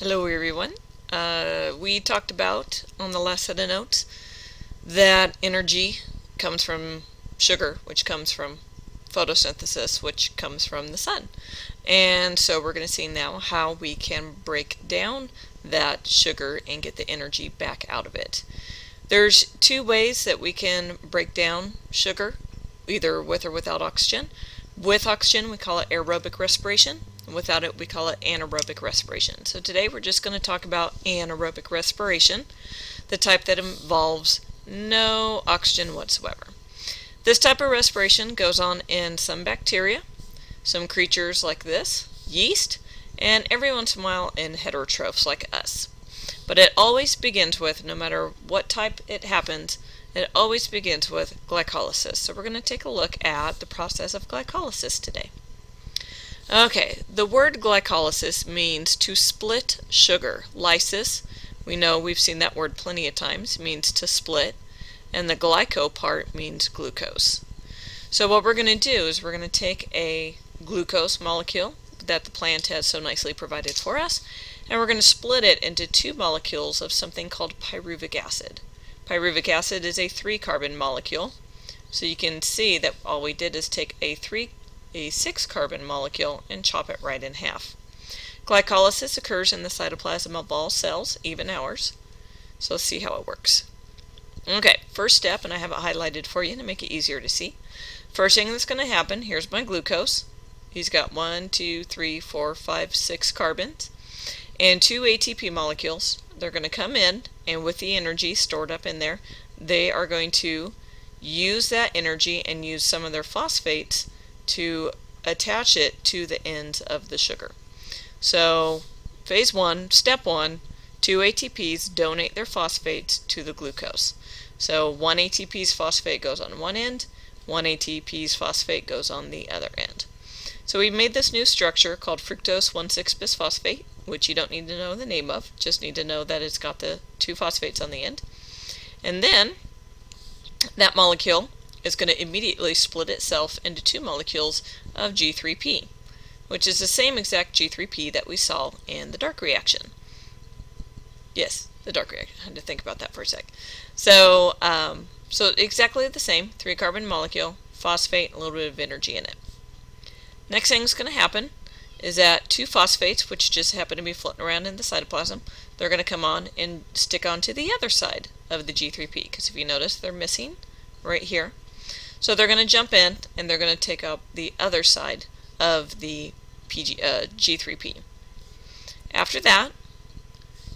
Hello everyone. We talked about on the last set of notes that energy comes from sugar, which comes from photosynthesis, which comes from the sun. And so we're going to see now how we can break down that sugar and get the energy back out of it. There's two ways that we can break down sugar, either with or without oxygen. With oxygen, we call it aerobic respiration. Without it, we call it anaerobic respiration. So today we're just going to talk about anaerobic respiration, the type that involves no oxygen whatsoever. This type of respiration goes on in some bacteria, some creatures like this, yeast, and every once in a while in heterotrophs like us. But it always begins with, no matter what type it happens, it always begins with glycolysis. So we're going to take a look at the process of glycolysis today. Okay, the word glycolysis means to split sugar. Lysis, we know we've seen that word plenty of times, means to split, and the glyco part means glucose. So what we're going to do is we're going to take a glucose molecule that the plant has so nicely provided for us, and we're going to split it into two molecules of something called pyruvic acid. Pyruvic acid is a 3-carbon molecule, so you can see that all we did is take a 6-carbon molecule and chop it right in half. Glycolysis occurs in the cytoplasm of all cells, even ours. So let's see how it works. Okay, first step, and I have it highlighted for you to make it easier to see. First thing that's going to happen, here's my glucose. He's got 1, 2, 3, 4, 5, 6 carbons and 2 ATP molecules. They're going to come in, and with the energy stored up in there, they are going to use that energy and use some of their phosphates to attach it to the ends of the sugar. So phase 1, step 1, 2 ATPs donate their phosphates to the glucose. So 1 ATP's phosphate goes on one end, 1 ATP's phosphate goes on the other end. So we made this new structure called fructose 1,6-bisphosphate, which you don't need to know the name of, just need to know that it's got the 2 phosphates on the end. And then that molecule is going to immediately split itself into 2 molecules of G3P, which is the same exact G3P that we saw in the dark reaction. Yes, the dark reaction. I had to think about that for a sec. So exactly the same, 3-carbon molecule, phosphate, a little bit of energy in it. Next thing that's going to happen is that 2 phosphates, which just happen to be floating around in the cytoplasm, they're going to come on and stick onto the other side of the G3P, because if you notice, they're missing right here. So they're going to jump in, and they're going to take up the other side of the G3P. After that,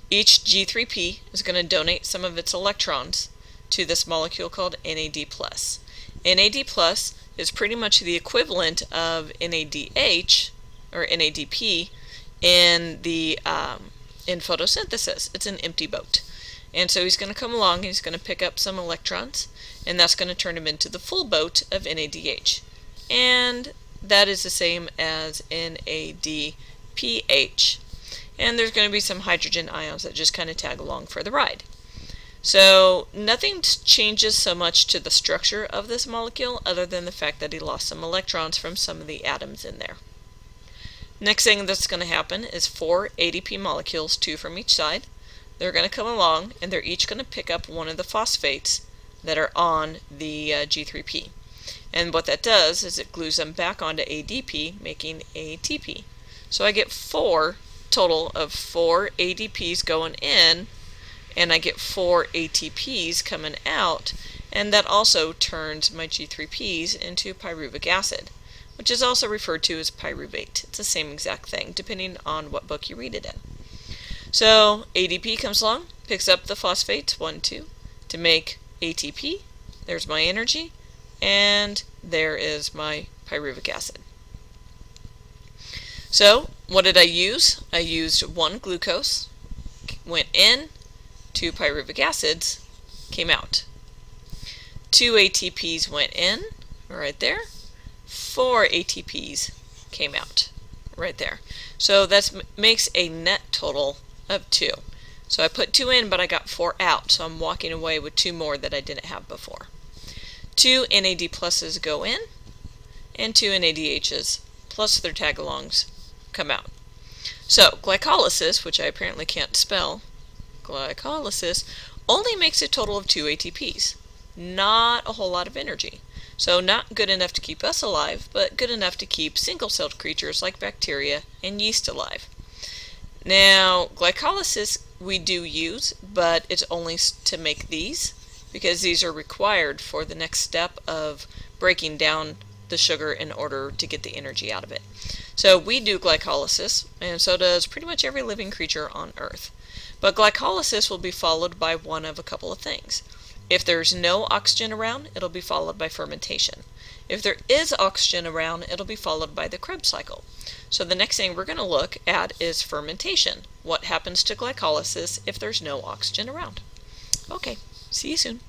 each G3P is going to donate some of its electrons to this molecule called NAD+. NAD+ is pretty much the equivalent of NADH, or NADP, in photosynthesis. It's an empty boat. And so he's going to come along and he's going to pick up some electrons, and that's going to turn him into the full boat of NADH. And that is the same as NADPH. And there's going to be some hydrogen ions that just kind of tag along for the ride. So nothing changes so much to the structure of this molecule other than the fact that he lost some electrons from some of the atoms in there. Next thing that's going to happen is 4 ADP molecules, 2 from each side. They're going to come along, and they're each going to pick up one of the phosphates that are on the G3P. And what that does is it glues them back onto ADP, making ATP. So I get 4 total of 4 ADPs going in, and I get 4 ATPs coming out, and that also turns my G3Ps into pyruvic acid, which is also referred to as pyruvate. It's the same exact thing, depending on what book you read it in. So ADP comes along, picks up the phosphates, 1, 2, to make ATP. There's my energy, and there is my pyruvic acid. So what did I use? I used 1 glucose, went in, 2 pyruvic acids, came out. 2 ATPs went in, right there. 4 ATPs came out, right there. So that makes a net total of 2. So I put 2 in, but I got 4 out, so I'm walking away with 2 more that I didn't have before. 2 NAD pluses go in, and 2 NADHs plus their tag-alongs come out. So glycolysis, which I apparently can't spell, glycolysis only makes a total of 2 ATPs. Not a whole lot of energy. So not good enough to keep us alive, but good enough to keep single-celled creatures like bacteria and yeast alive. Now, glycolysis we do use, but it's only to make these, because these are required for the next step of breaking down the sugar in order to get the energy out of it. So we do glycolysis, and so does pretty much every living creature on Earth. But glycolysis will be followed by one of a couple of things. If there's no oxygen around, it'll be followed by fermentation. If there is oxygen around, it'll be followed by the Krebs cycle. So the next thing we're going to look at is fermentation. What happens to glycolysis if there's no oxygen around? Okay, see you soon.